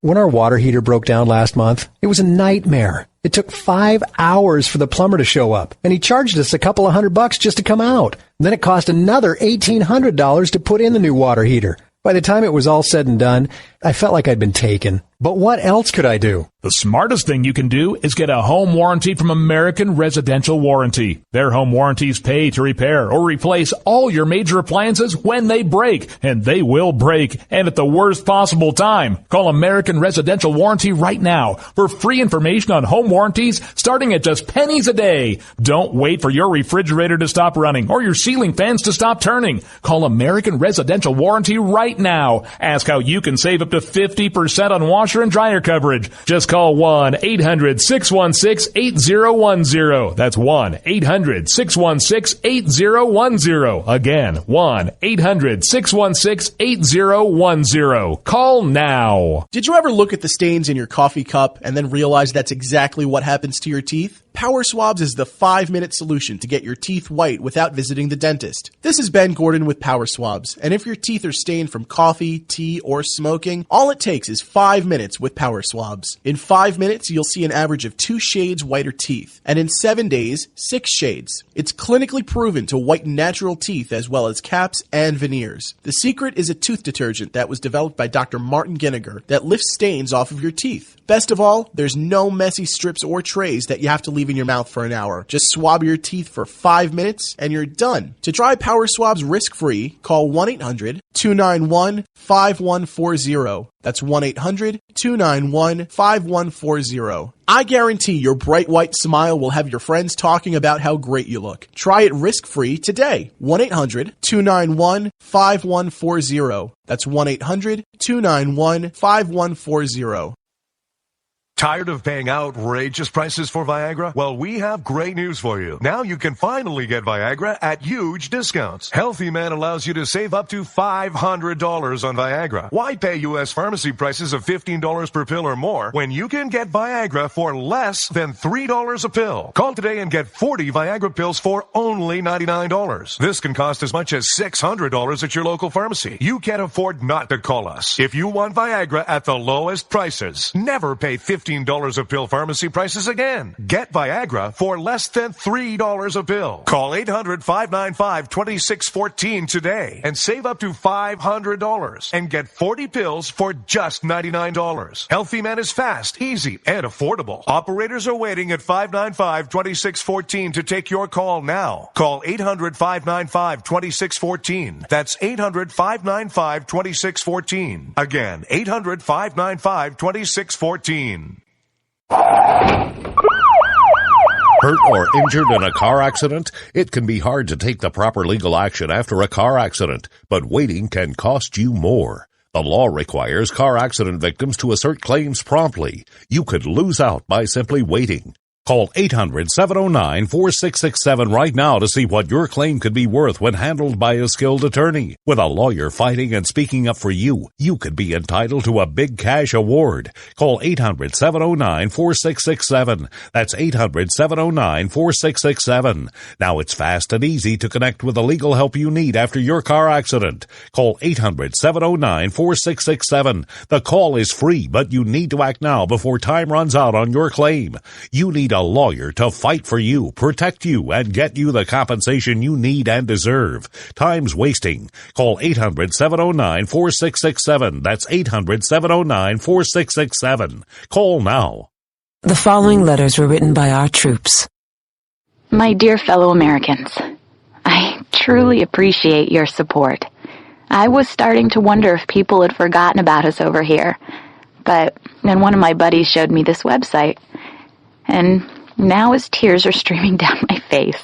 When our water heater broke down last month, it was a nightmare. It took 5 hours for the plumber to show up, and he charged us a couple of $100 just to come out. Then it cost another $1,800 to put in the new water heater. By the time it was all said and done, I felt like I'd been taken. But what else could I do? The smartest thing you can do is get a home warranty from American Residential Warranty. Their home warranties pay to repair or replace all your major appliances when they break, and they will break, and at the worst possible time. Call American Residential Warranty right now for free information on home warranties starting at just pennies a day. Don't wait for your refrigerator to stop running or your ceiling fans to stop turning. Call American Residential Warranty right now. Ask how you can save up to 50% on washer and dryer coverage. Just call 1-800-616-8010. That's 1-800-616-8010. Again, 1-800-616-8010. Call now. Did you ever look at the stains in your coffee cup and then realize that's exactly what happens to your teeth? Power Swabs is the 5-minute solution to get your teeth white without visiting the dentist. This is Ben Gordon with Power Swabs, and if your teeth are stained from coffee, tea, or smoking, all it takes is 5 minutes with Power Swabs. In 5 minutes, you'll see an average of 2 shades whiter teeth, and in 7 days, 6 shades. It's clinically proven to whiten natural teeth as well as caps and veneers. The secret is a tooth detergent that was developed by Dr. Martin Ginniger that lifts stains off of your teeth. Best of all, there's no messy strips or trays that you have to leave in your mouth for an hour. Just swab your teeth for 5 minutes and you're done. To try Power Swabs risk-free, call 1-800-291-5140. That's 1-800-291-5140. I guarantee your bright white smile will have your friends talking about how great you look. Try it risk-free today. 1-800-291-5140. That's 1-800-291-5140. Tired of paying outrageous prices for Viagra? Well, we have great news for you. Now you can finally get Viagra at huge discounts. Healthy Man allows you to save up to $500 on Viagra. Why pay U.S. pharmacy prices of $15 per pill or more when you can get Viagra for less than $3 a pill? Call today and get 40 Viagra pills for only $99. This can cost as much as $600 at your local pharmacy. You can't afford not to call us. If you want Viagra at the lowest prices, never pay $15 a pill pharmacy prices again. Get Viagra for less than $3 a pill. Call 800-595-2614 today and save up to $500 and get 40 pills for just $99. Healthy Man is fast, easy, and affordable. Operators are waiting at 595-2614 to take your call now. Call 800-595-2614. That's 800-595-2614. Again, 800-595-2614. Hurt or injured in a car accident? It can be hard to take the proper legal action after a car accident, but waiting can cost you more. The law requires car accident victims to assert claims promptly. You could lose out by simply waiting. Call 800-709-4667 right now to see what your claim could be worth when handled by a skilled attorney. With a lawyer fighting and speaking up for you, you could be entitled to a big cash award. Call 800-709-4667. That's 800-709-4667. Now it's fast and easy to connect with the legal help you need after your car accident. Call 800-709-4667. The call is free, but you need to act now before time runs out on your claim. You need a lawyer to fight for you, protect you, and get you the compensation you need and deserve. Time's wasting. Call 800-709-4667. That's 800-709-4667. Call now. The following letters were written by our troops. My dear fellow Americans, I truly appreciate your support. I was starting to wonder if people had forgotten about us over here, but then one of my buddies showed me this website. And now as tears are streaming down my face,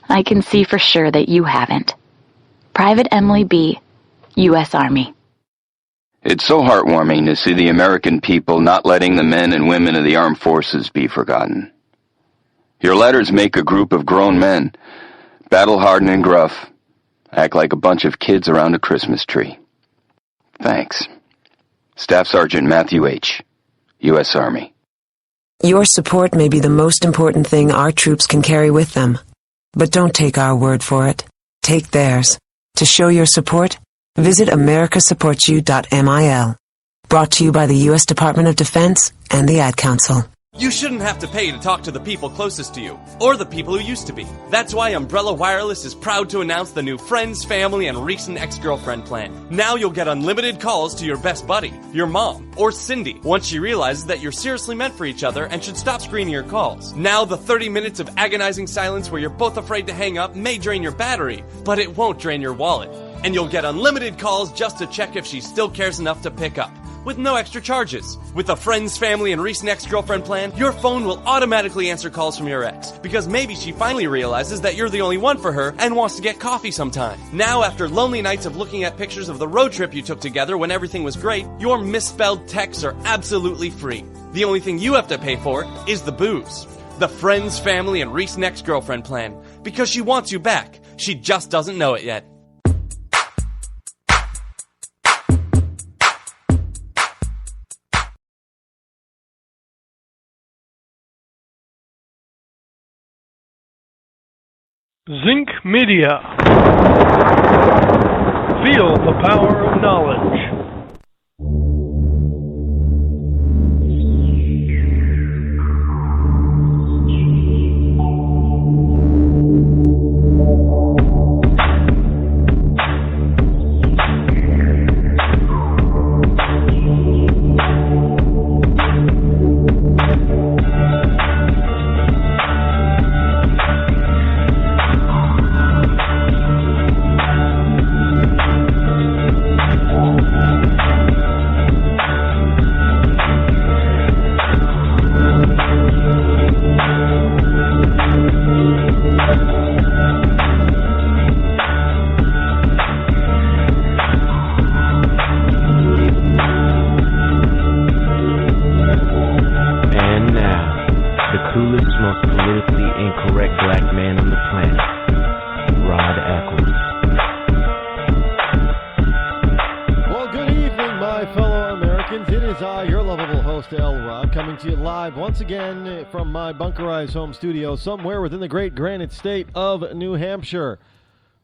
I can see for sure that you haven't. Private Emily B., U.S. Army. It's so heartwarming to see the American people not letting the men and women of the armed forces be forgotten. Your letters make a group of grown men, battle-hardened and gruff, act like a bunch of kids around a Christmas tree. Thanks. Staff Sergeant Matthew H., U.S. Army. Your support may be the most important thing our troops can carry with them. But don't take our word for it. Take theirs. To show your support, visit americasupportsyou.mil. Brought to you by the U.S. Department of Defense and the Ad Council. You shouldn't have to pay to talk to the people closest to you, or the people who used to be. That's why Umbrella Wireless is proud to announce the new Friends, Family, and Recent Ex-Girlfriend plan. Now you'll get unlimited calls to your best buddy, your mom, or Cindy, once she realizes that you're seriously meant for each other and should stop screening your calls. Now the 30 minutes of agonizing silence where you're both afraid to hang up may drain your battery, but it won't drain your wallet. And you'll get unlimited calls just to check if she still cares enough to pick up, with no extra charges. With the Friends, Family, and Recent Ex-Girlfriend plan, your phone will automatically answer calls from your ex, because maybe she finally realizes that you're the only one for her and wants to get coffee sometime. Now, after lonely nights of looking at pictures of the road trip you took together when everything was great, your misspelled texts are absolutely free. The only thing you have to pay for is the booze. The Friends, Family, and Recent Ex-Girlfriend plan, because she wants you back. She just doesn't know it yet. Zinc Media. Feel the power of knowledge. From my bunkerized home studio somewhere within the great granite state of New Hampshire,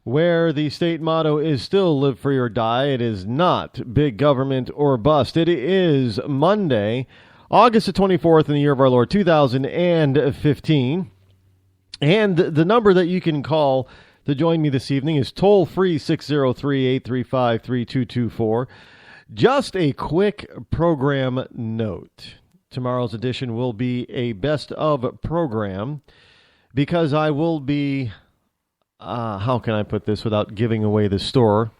where the state motto is still live free or die. It is not big government or bust. It is Monday, August the 24th in the year of our Lord 2015. And the number that you can call to join me this evening is toll-free 603-835-3224. Just a quick program note. Tomorrow's edition will be a best of program because I will be, how can I put this without giving away the store?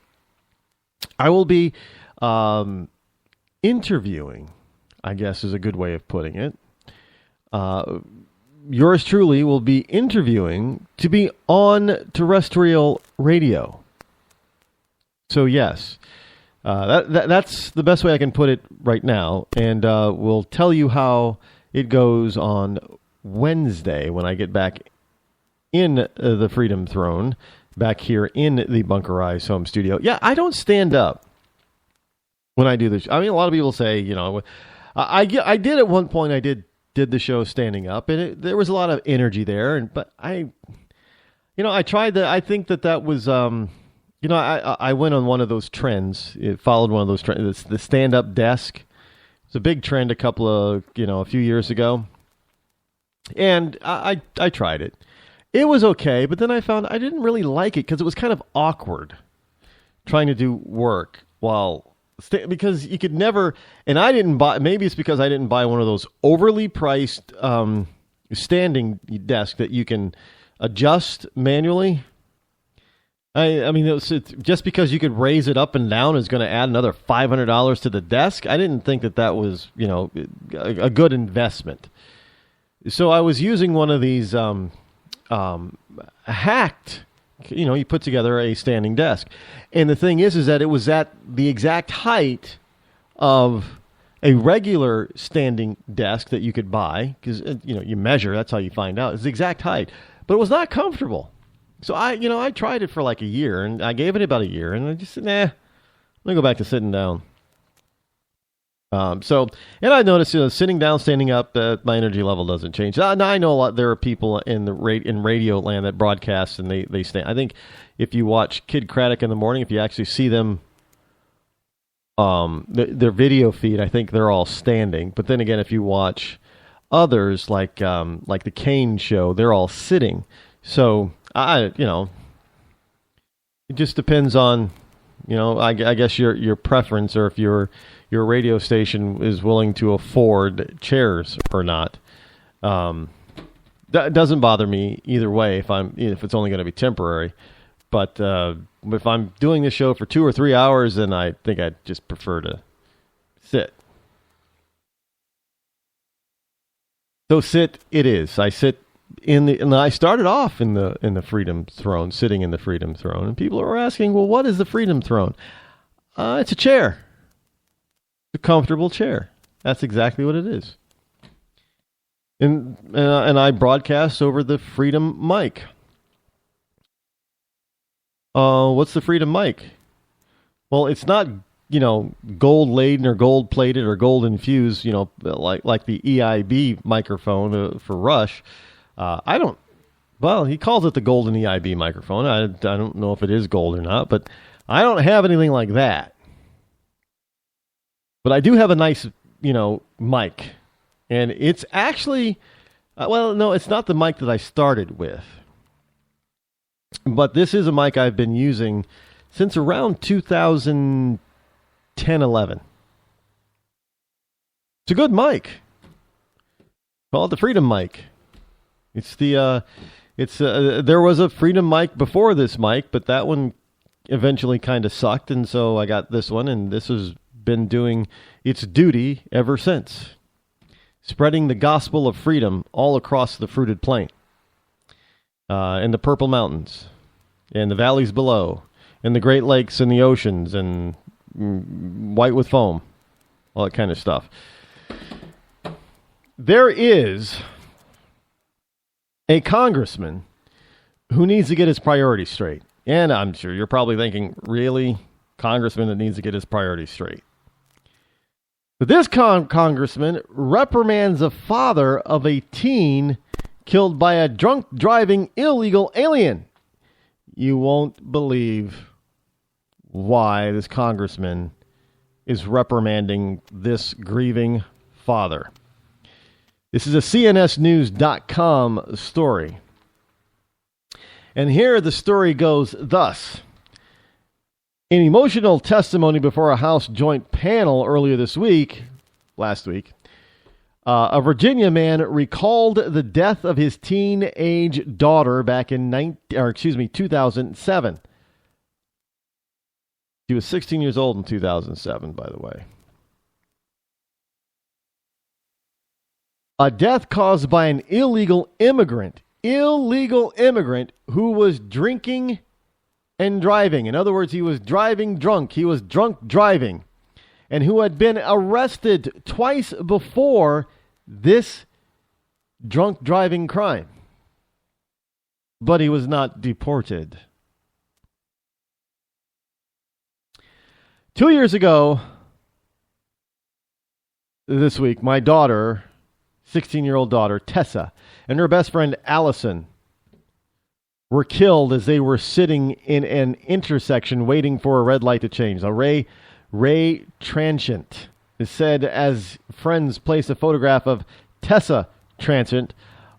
I will be interviewing, I guess is a good way of putting it. Yours truly will be interviewing to be on terrestrial radio. So yes. That's the best way I can put it right now, and we'll tell you how it goes on Wednesday when I get back in the Freedom Throne, back here in the bunkerized home studio. Yeah, I don't stand up when I do this. I mean, a lot of people say, you know, I did at one point. I did the show standing up, and there was a lot of energy there. But I tried that. I think that was. I went on one of those trends. It followed one of those trends. It's the stand-up desk. It's a big trend a few years ago. And I tried it. It was okay, but then I found I didn't really like it because it was kind of awkward trying to do work while because you could never, and I didn't buy, maybe it's because I didn't buy one of those overly priced standing desk that you can adjust manually. I mean, it's just because you could raise it up and down is going to add another $500 to the desk. I didn't think that was, a good investment. So I was using one of these hacked, you put together a standing desk. And the thing is that it was at the exact height of a regular standing desk that you could buy because, you measure, that's how you find out. It's the exact height. But it was not comfortable. So I tried it for like a year, and I gave it about a year, and I just said, nah, I'm going to go back to sitting down. And I noticed, sitting down, standing up, my energy level doesn't change. Now I know there are people in radio land that broadcast, and they stand. I think if you watch Kid Craddock in the morning, if you actually see them their video feed, I think they're all standing. But then again, if you watch others like the Kane show, they're all sitting. So it just depends on, I guess your preference, or if your radio station is willing to afford chairs or not. That doesn't bother me either way if it's only going to be temporary. But if I'm doing this show for 2 or 3 hours, then I think I'd just prefer to sit. So sit it is. I sit and I started off in the Freedom Throne, sitting in the Freedom Throne, and people are asking, well, what is the Freedom Throne? It's a chair. It's a comfortable chair. That's exactly what it is. And I broadcast over the Freedom mic. What's the Freedom mic? Well, it's not, gold laden or gold plated or gold infused, like the EIB microphone for Rush. He calls it the golden EIB microphone. I don't know if it is gold or not, but I don't have anything like that. But I do have a nice, mic. And it's actually, no, it's not the mic that I started with. But this is a mic I've been using since around 2010, 11. It's a good mic. Call it the Freedom mic. It's there was a Freedom mic before this mic, but that one eventually kind of sucked, and so I got this one, and this has been doing its duty ever since. Spreading the gospel of freedom all across the fruited plain. And the Purple Mountains, and the valleys below, and the Great Lakes and the oceans, and white with foam, all that kind of stuff. There is a congressman who needs to get his priorities straight. And I'm sure you're probably thinking, really? Congressman that needs to get his priorities straight. But this congressman reprimands a father of a teen killed by a drunk driving illegal alien. You won't believe why this congressman is reprimanding this grieving father. This is a CNSnews.com story. And here the story goes thus. In emotional testimony before a House joint panel earlier last week, a Virginia man recalled the death of his teenage daughter back in 2007. She was 16 years old in 2007, by the way. A death caused by an illegal immigrant who was drinking and driving. In other words, he was driving drunk. He was drunk driving, and who had been arrested twice before this drunk driving crime. But he was not deported. 2 years ago, this week, my daughter, 16-year-old daughter, Tessa, and her best friend, Allison, were killed as they were sitting in an intersection waiting for a red light to change. Now, Ray Transient is said as friends placed a photograph of Tessa Transient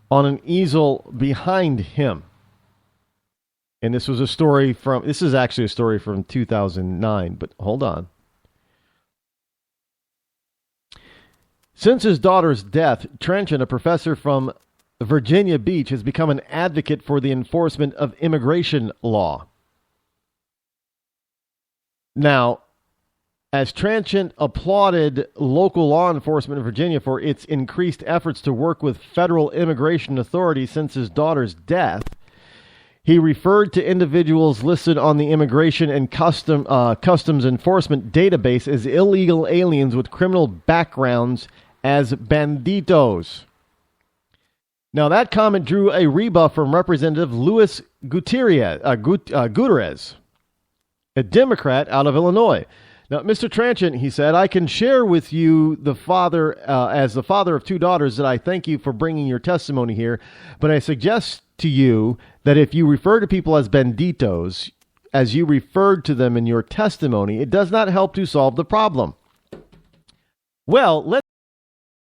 on an easel behind him. And this is actually a story from 2009, but hold on. Since his daughter's death, Transient, a professor from Virginia Beach, has become an advocate for the enforcement of immigration law. Now, as Transient applauded local law enforcement in Virginia for its increased efforts to work with federal immigration authorities since his daughter's death, he referred to individuals listed on the Immigration and Customs Enforcement database as illegal aliens with criminal backgrounds as banditos. Now, that comment drew a rebuff from Representative Luis Gutierrez, a Democrat out of Illinois. Now, Mr. Transient, he said, I can share with you, as the father of two daughters, that I thank you for bringing your testimony here, but I suggest to you that if you refer to people as banditos, as you referred to them in your testimony, it does not help to solve the problem. Well, let's